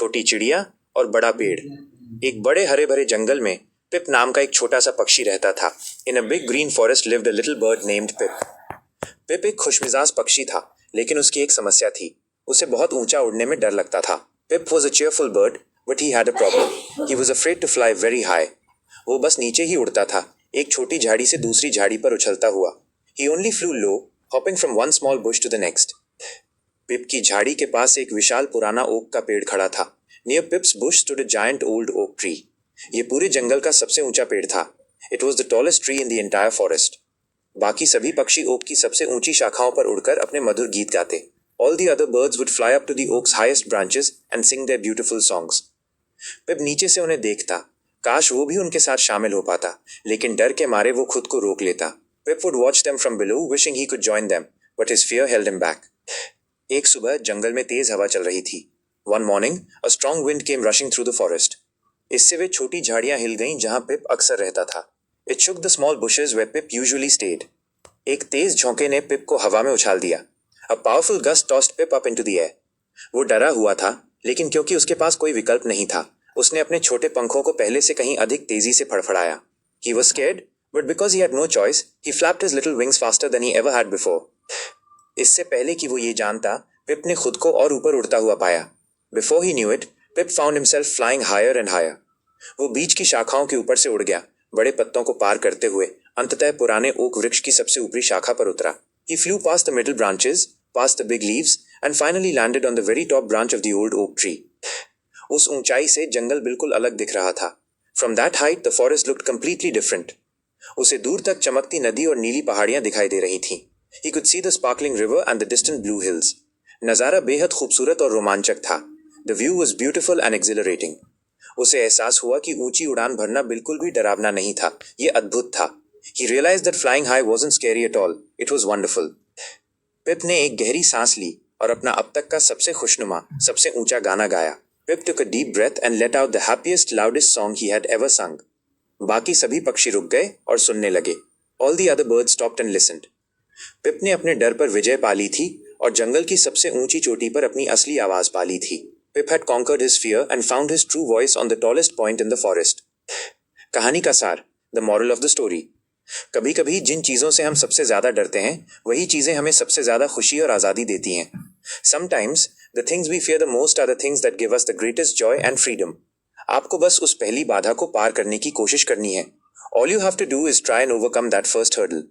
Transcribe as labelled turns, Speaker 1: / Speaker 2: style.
Speaker 1: छोटी चिड़िया और बड़ा पेड़। एक बड़े हरे भरे जंगल में पिप नाम का एक छोटा सा पक्षी रहता था। In a big green forest lived a little bird named Pip. Pip एक खुशमिजाज पक्षी था, लेकिन उसकी एक समस्या थी। उसे बहुत ऊंचा उड़ने में डर लगता था। Pip was a cheerful bird, but he had a problem. He was afraid to fly very high. वो बस नीचे ही उड़ता था, एक छोटी झाड़ी से दूसरी झाड़ी पर उछलता हुआ। He only flew low, hopping from one small bush to the next. पिप की झाड़ी के पास एक विशाल पुराना ओक का पेड़ खड़ा था। Near Pip's bush stood a giant old oak tree. ये पूरे जंगल का सबसे ऊंचा पेड़ था। It was the tallest tree in the entire forest. बाकी सभी पक्षी ओक की सबसे ऊंची शाखाओं पर उड़कर अपने मधुर गीत गाते। All the other birds would fly up to the oak's highest branches and sing their beautiful songs. पिप नीचे से उन्हें देखता, काश वो भी उनके साथ शामिल हो पाता, लेकिन डर के मारे वो खुद को रोक लेता। पिप would watch them from below, wishing he could join them, but his fear held him back. एक सुबह जंगल में तेज हवा चल रही थी। One morning, a strong wind came rushing through the forest. इससे वे छोटी झाड़ियां हिल गईं जहां पिप अक्सर रहता था। It shook the small bushes where Pip usually stayed. एक तेज झोंके ने पिप को हवा में उछाल दिया। A powerful gust tossed Pip up into the air. वो डरा हुआ था, लेकिन क्योंकि उसके पास कोई विकल्प नहीं था, उसने अपने छोटे पंखों को पहले से कहीं अधिक तेजी से फड़फड़ाया। He was scared, but because he had no choice, he flapped his little wings faster than he ever had before. इससे पहले कि वो ये जानता, पिप ने खुद को और ऊपर उड़ता हुआ पाया। Before he knew it, Pip found himself flying higher and higher. वो बीच की शाखाओं के ऊपर से उड़ गया, बड़े पत्तों को पार करते हुए अंततः पुराने ओक वृक्ष की सबसे ऊपरी शाखा पर उतरा। He flew past the middle branches, past the big leaves, and finally landed on the very top branch of the old oak tree. उस ऊंचाई से जंगल बिल्कुल अलग दिख रहा था। From that height, the forest looked completely different. उसे दूर तक चमकती नदी और नीली पहाड़ियां दिखाई दे रही थीं। He could see the sparkling river and the distant blue hills. नजारा बेहद खूबसूरत और रोमांचक था। The view was beautiful and exhilarating. उसे एहसास हुआ कि ऊंची उड़ान भरना बिल्कुल भी डरावना नहीं था, ये अद्भुत था। He realized that flying high wasn't scary at all. It was wonderful. पिप ने एक गहरी सांस ली और अपना अब तक का सबसे खुशनुमा, सबसे ऊंचा गाना गाया। Pip took a deep breath and let out the happiest, loudest song he had ever sung. बाकी सभी पक्षी रुक गए और सुनने लगे। All the other birds stopped and listened. पिप ने अपने डर पर विजय पा ली थी और जंगल की सबसे ऊंची चोटी पर अपनी असली आवाज पा ली थी। Pip had conquered his fear and found his true voice on the tallest point in the forest. कहानी का सार, the moral of the story. कभी कभी जिन चीजों से हम सबसे ज्यादा डरते हैं, वही चीजें हमें सबसे ज्यादा खुशी और आजादी देती हैं। Sometimes the things we fear the most are the things that give us the greatest joy and freedom. आपको बस उस पहली बाधा को पार करने की कोशिश करनी है। All you have to do is try and overcome that first hurdle.